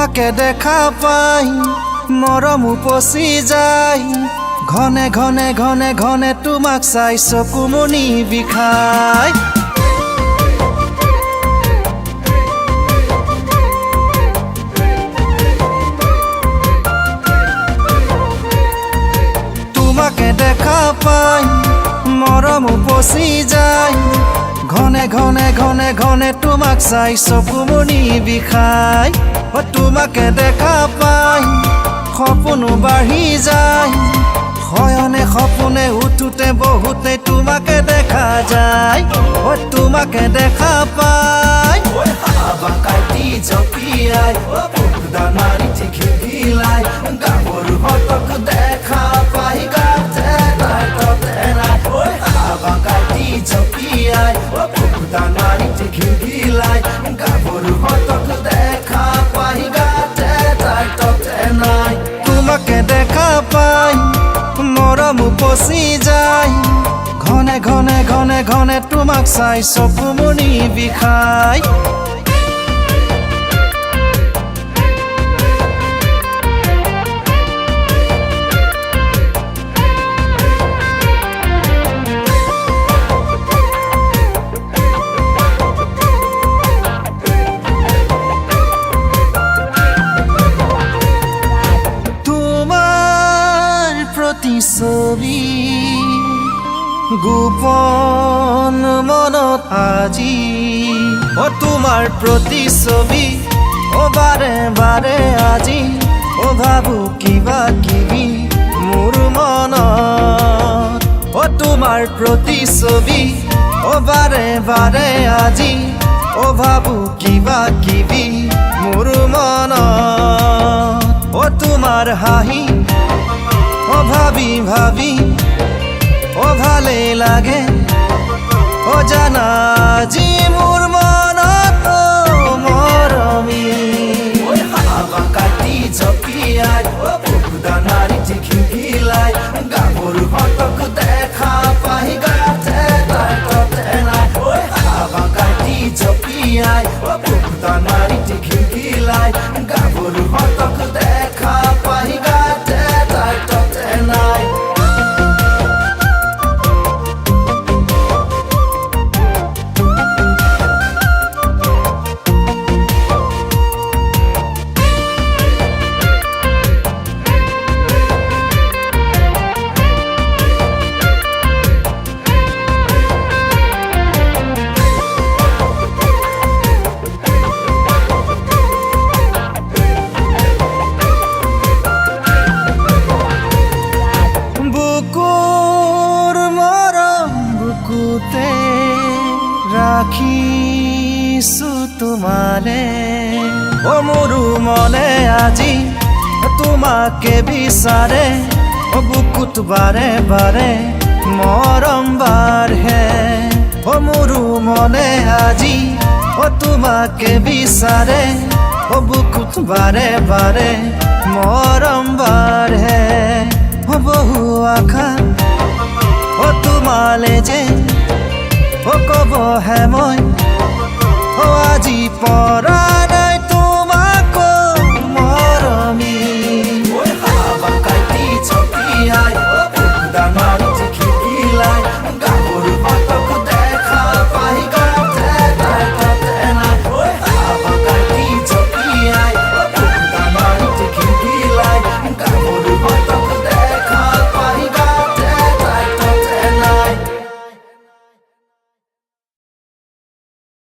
তোমাকে দেখা পাই মৰম উপচি যায় ঘনে ঘনে ঘনে ঘনে তোমাক চাই চকুমনি বিষায় তোমাকে দেখা পাই মৰম উপচি যায় ঘনে ঘনে ঘনে ঘনে তোমাক চাই চকুমনি বিষায় তোমাকে দেখা পাই সপোনো বাঢ়ি যায় শয়নে সপোনে উঠোতে বহুতে তোমাকে দেখা যায় তোমাকে দেখা পাই কাটি জপিয়াই দানাৰি খিলখিলাই গাভৰু হতক দেখা পাই গাতে তাতে নাই কাটি জপিয়াই দানাৰি খিলখিলাই গাভৰু হতক দেখা পাই গাতে তাতে নাই তোমাকে দেখা পাই মৰম উপচি যায় ঘনে ঘনে ঘনে ঘনে তোমাক চাই চকুমনি বিষায় ছবি গোপন মনত আজি তোমাৰ প্ৰতিছবি বাৰে বাৰে আজি ভাবো কিবা কিবি মোৰ মনত তোমাৰ প্ৰতিছবি বাৰে বাৰে আজি ভাবো কিবা কিবি মোৰ মনত তোমাৰ হাঁহি ভাবি ভাবি ভালে লাগে জানা যি মোৰ মনত মৰমি কাটি জপিয়াই দানাৰি খিলখিলাই গাভৰু হতক দেখা পাই গাতে তাতে নাই কাটি জপিয়াই দানাৰি খিলখিলাই গাভৰু হতক দেখা পাই গাতে তাতে নাই ৰাখিছো তোমালে মোৰ মনে আজি তোমাকে বিচাৰে বুকুত বাৰে বাৰে মৰম বাঢ়ে মোৰ মনে আজি তোমাকে বিচাৰে বুকুত বাৰে বাৰে মৰম বাঢ়ে বহু আশা তোমালে যে কবহে মই আজি পৰ